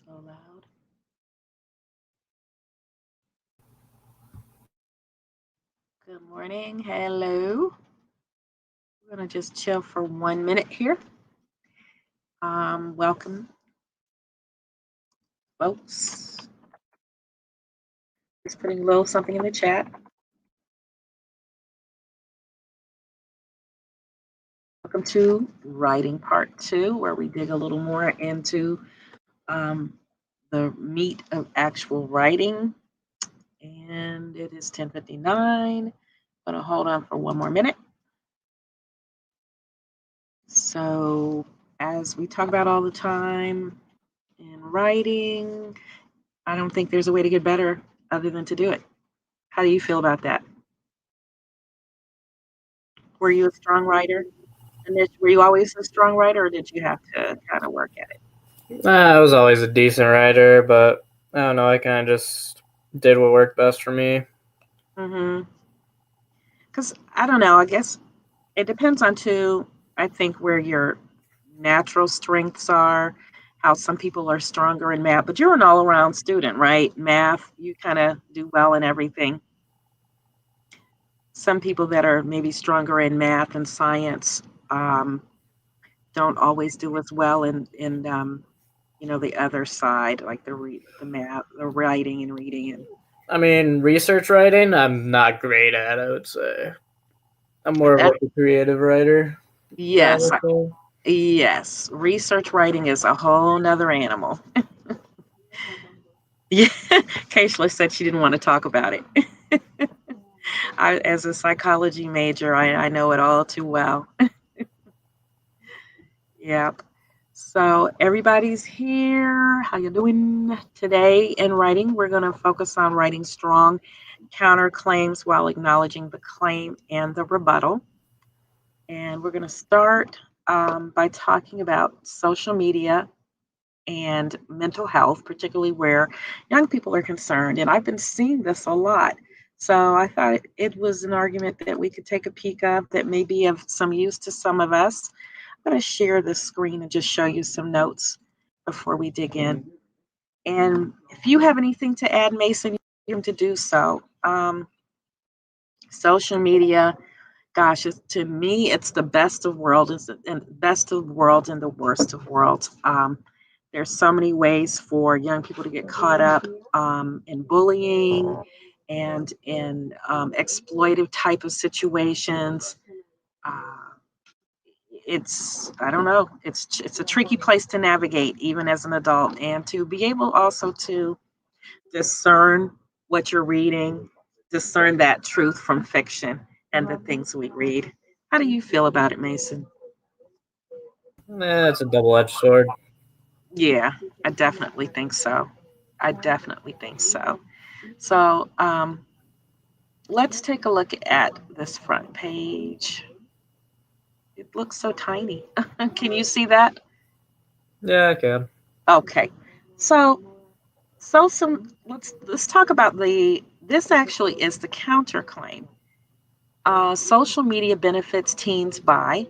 so loud. Good morning. Hello. We're going to just chill for 1 minute here. Welcome, folks. Just putting a little something in the chat. Welcome to writing part 2, where we dig a little more into the meat of actual writing. And it is 10:59. I'm going to hold on for 1 more minute. So, as we talk about all the time in writing, I don't think there's a way to get better other than to do it. How do you feel about that? Were you a strong writer? And were you always a strong writer, or did you have to kind of work at it? I was always a decent writer, but I don't know. I kind of just did what worked best for me. Because I don't know. I guess it depends on I think where your natural strengths are. How some people are stronger in math, but you're an all-around student, right? Math, you kind of do well in everything. Some people that are maybe stronger in math and science don't always do as well in the other side, like the math, the writing and reading. And I mean, research writing, I'm not great at, I would say. I'm more of a creative writer. Yes. Yes. Research writing is a whole nother animal. Yeah. Keishla said she didn't want to talk about it. As a psychology major, I know it all too well. Yep. So everybody's here. How you doing today? In writing, we're going to focus on writing strong counterclaims while acknowledging the claim and the rebuttal. And we're going to start by talking about social media and mental health, particularly where young people are concerned. And I've been seeing this a lot. So I thought it was an argument that we could take a peek of that may be of some use to some of us. I'm going to share the screen and just show you some notes before we dig in. And if you have anything to add, Mason, you're going to do so. Social media, gosh, to me, it's the best of worlds and best of worlds and the worst of worlds. There's so many ways for young people to get caught up in bullying and in exploitive type of situations. I don't know, it's a tricky place to navigate even as an adult, and to be able also to discern what you're reading, discern that truth from fiction and the things we read. How do you feel about it, Mason? It's a double-edged sword. Yeah, I definitely think so. So let's take a look at this front page. It looks so tiny. Can you see that? Yeah, I can. Okay. So let's talk about this actually is the counterclaim. Social media benefits teens by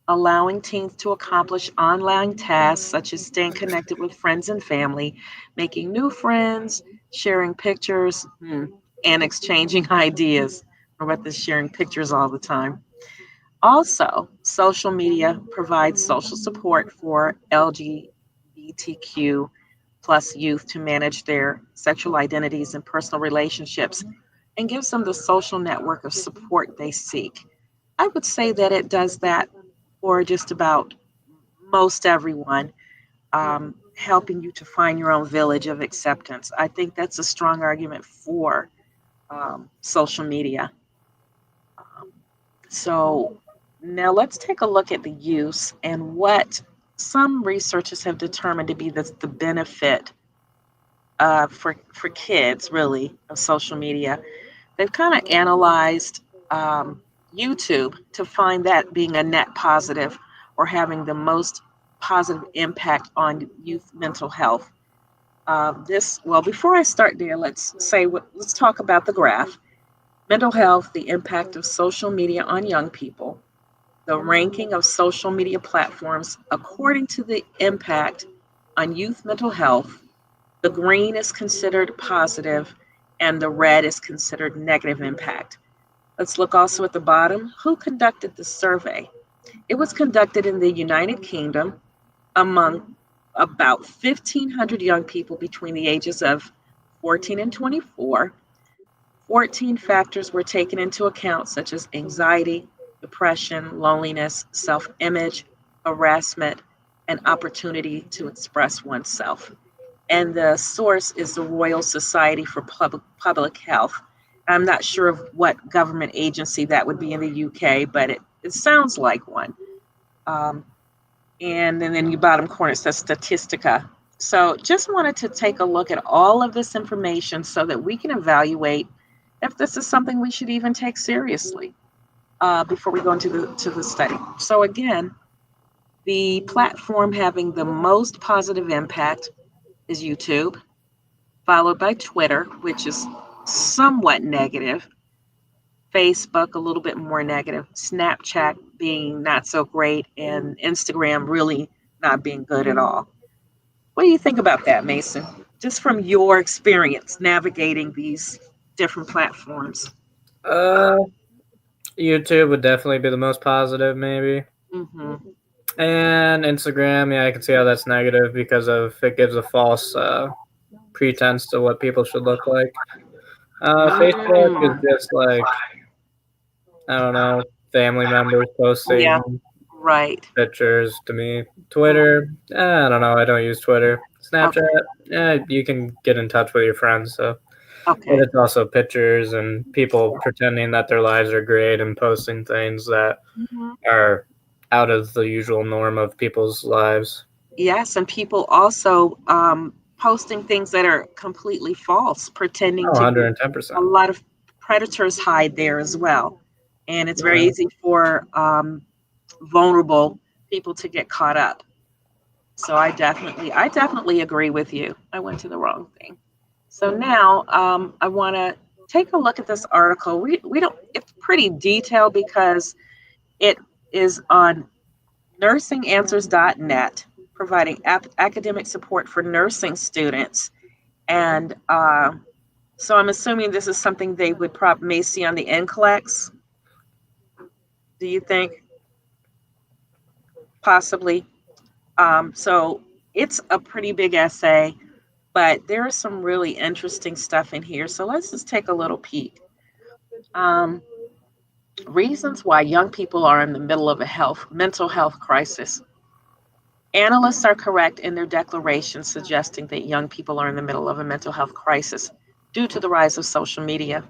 allowing teens to accomplish online tasks such as staying connected with friends and family, making new friends, sharing pictures, and exchanging ideas. We're about this sharing pictures all the time. Also, social media provides social support for LGBTQ plus youth to manage their sexual identities and personal relationships, and gives them the social network of support they seek. I would say that it does that for just about most everyone, helping you to find your own village of acceptance. I think that's a strong argument for social media. So now let's take a look at the use and what some researchers have determined to be the benefit for kids, really, of social media. They've kind of analyzed YouTube to find that being a net positive or having the most positive impact on youth mental health. Before I start there, let's talk about the graph. Mental health, the impact of social media on young people, the ranking of social media platforms according to the impact on youth mental health The green is considered positive, and the red is considered negative impact. Let's look also at the bottom. Who conducted the survey? It was conducted in the United Kingdom among about 1,500 young people between the ages of 14 and 24. 14 factors were taken into account, such as anxiety, depression, loneliness, self image, harassment, and opportunity to express oneself. And the source is the Royal Society for Public Health. I'm not sure of what government agency that would be in the UK, but it sounds like one. Um, and then in the bottom corner it says Statistica. So just wanted to take a look at all of this information so that we can evaluate if this is something we should even take seriously before we go into the study. So again, the platform having the most positive impact is YouTube, followed by Twitter, which is somewhat negative, Facebook a little bit more negative, Snapchat being not so great, and Instagram really not being good at all. What do you think about that, Mason? Just from your experience navigating these different platforms. Uh, YouTube would definitely be the most positive, maybe. Mm-hmm. And Instagram, yeah, I can see how that's negative because of it gives a false pretense to what people should look like. Facebook is Mm. just like, I don't know, family members Yeah, posting right. pictures to me. Mm. Twitter, I don't know, I don't use Twitter. Okay. Snapchat, you can get in touch with your friends, so. But Okay. it's also pictures and people pretending that their lives are great and posting things that Mhm. are out of the usual norm of people's lives. Yes, and people also posting things that are completely false, pretending Oh, to be. A 110%. lot of predators hide there as well, and it's very Yeah. easy for vulnerable people to get caught up. So I definitely agree with you. I went to the wrong thing. So now I want to take a look at this article. We don't. It's pretty detailed because it is on nursinganswers.net, providing academic support for nursing students. And so I'm assuming this is something they would may see on the NCLEX. Do you think possibly? So it's a pretty big essay, but there is some really interesting stuff in here. So let's just take a little peek. Um, Reasons why young people are in the middle of a mental health crisis. Analysts are correct in their declaration suggesting that young people are in the middle of a mental health crisis due to the rise of social media.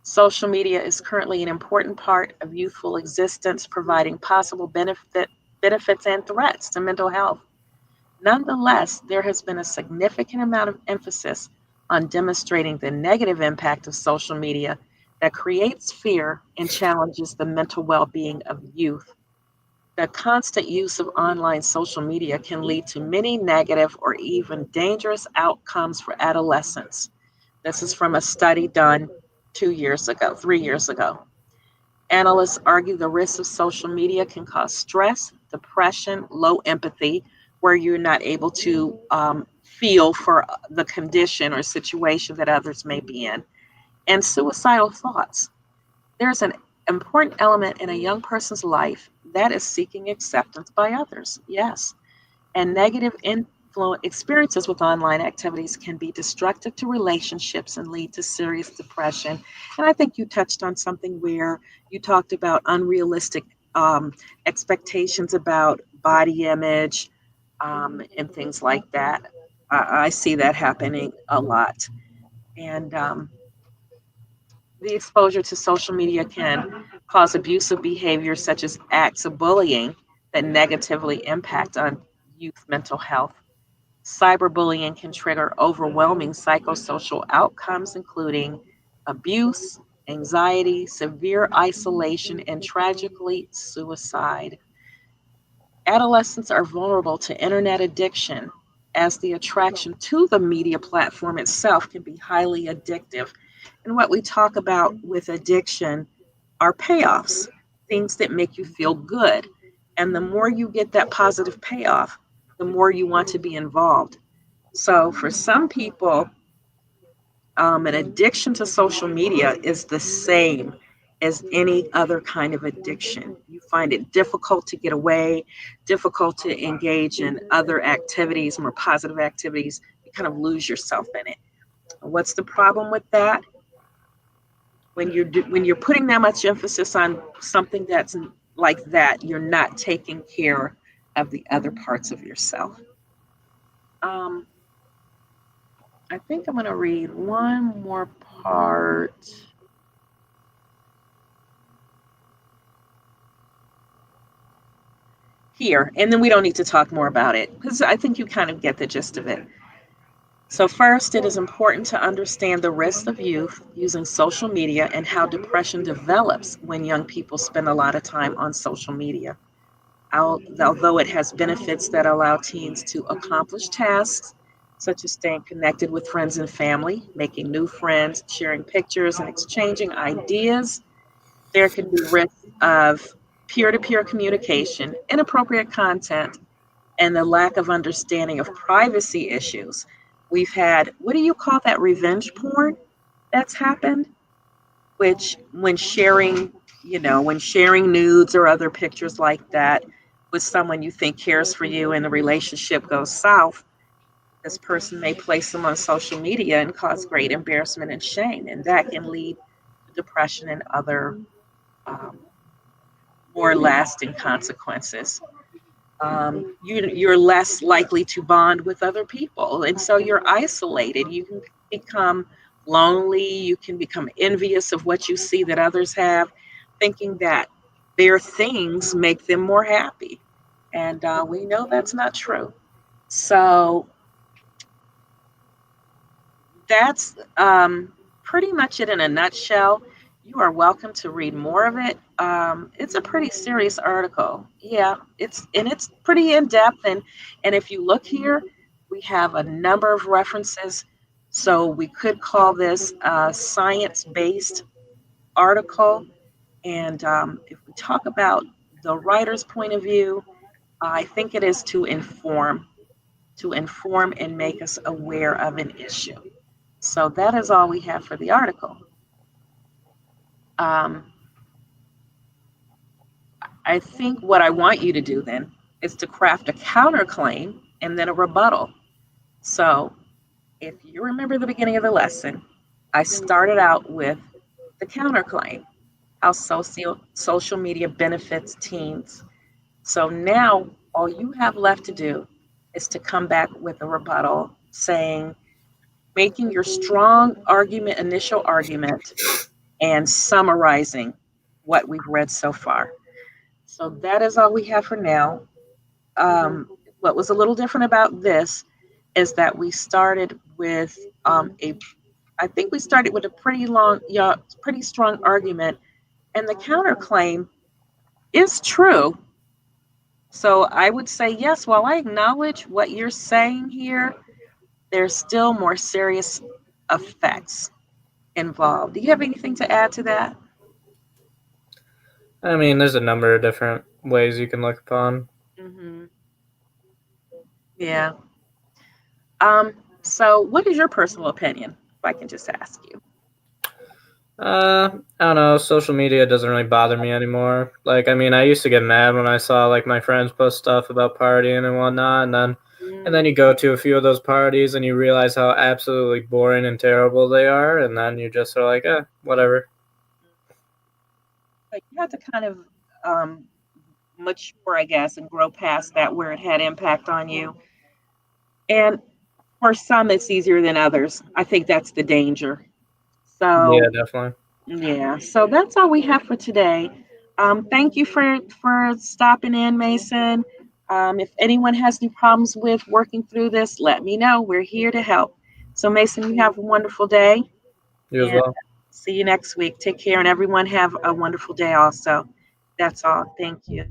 Social media is currently an important part of youthful existence, providing possible benefits and threats to mental health. Nonetheless, there has been a significant amount of emphasis on demonstrating the negative impact of social media that creates fear and challenges the mental well being of youth. The constant use of online social media can lead to many negative or even dangerous outcomes for adolescents. This is from a study done 2 years ago, 3 years ago. Analysts argue the risks of social media can cause stress, depression, low empathy, where you're not able to feel for the condition or situation that others may be in, and suicidal thoughts. There's an important element in a young person's life that is seeking acceptance by others. Yes. And negative experiences with online activities can be destructive to relationships and lead to serious depression. And I think you touched on something where you talked about unrealistic expectations about body image and things like that. I see that happening a lot. And the exposure to social media can cause abusive behavior, such as acts of bullying that negatively impact on youth mental health. Cyberbullying can trigger overwhelming psychosocial outcomes, including abuse, anxiety, severe isolation, and tragically, suicide. Adolescents are vulnerable to internet addiction, as the attraction to the media platform itself can be highly addictive. And what we talk about with addiction are payoffs, things that make you feel good. And the more you get that positive payoff, the more you want to be involved. So for some people, an addiction to social media is the same as any other kind of addiction. You find it difficult to get away, difficult to engage in other activities, more positive activities. You kind of lose yourself in it. What's the problem with that? When you're putting that much emphasis on something that's like that, you're not taking care of the other parts of yourself. Um, I think I'm going to read one more part here, and then we don't need to talk more about it because I think you kind of get the gist of it. So, first, it is important to understand the risks of youth using social media and how depression develops when young people spend a lot of time on social media. Although it has benefits that allow teens to accomplish tasks such as staying connected with friends and family, making new friends, sharing pictures, and exchanging ideas, there can be risks of peer to peer communication, inappropriate content, and the lack of understanding of privacy issues. We've had, what do you call that, revenge porn that's happened? Which, when sharing nudes or other pictures like that with someone you think cares for you and the relationship goes south, this person may place them on social media and cause great embarrassment and shame. And that can lead to depression and other um, more lasting consequences. You're less likely to bond with other people. And so you're isolated. You can become lonely. You can become envious of what you see that others have, thinking that their things make them more happy. And we know that's not true. So that's pretty much it in a nutshell. You are welcome to read more of it. It's a pretty serious article. Yeah, it's pretty in depth, and if you look here, we have a number of references. So we could call this a science-based article. And if we talk about the writer's point of view, I think it is to inform and make us aware of an issue. So that is all we have for the article. Um, I think what I want you to do then is to craft a counterclaim and then a rebuttal. So if you remember the beginning of the lesson, I started out with the counterclaim, how social media benefits teens. So now all you have left to do is to come back with a rebuttal saying, making your strong argument, initial argument, and summarizing what we've read so far. So that is all we have for now. What was a little different about this is that we started with I think we started with a pretty long, yeah, pretty strong argument, and the counterclaim is true. So I would say yes. While I acknowledge what you're saying here, there's still more serious effects involved. Do you have anything to add to that? I mean, there's a number of different ways you can look upon. Hmm. Yeah. Um, so, what is your personal opinion, if I can just ask you? I don't know. Social media doesn't really bother me anymore. Like, I mean, I used to get mad when I saw like my friends post stuff about partying and whatnot, and then you go to a few of those parties and you realize how absolutely boring and terrible they are, and then you just are like, whatever. Like, you have to kind of um, mature, I guess, and grow past that where it had impact on you. And for some, it's easier than others. I think that's the danger. Yeah, So, definitely. yeah, so that's all we have for today. Thank you for stopping in, Mason. If anyone has any problems with working through this, let me know. We're here to help. So, Mason, you have a wonderful day, You as and well. see you next week. Take care, and everyone have a wonderful day also. That's all. Thank you.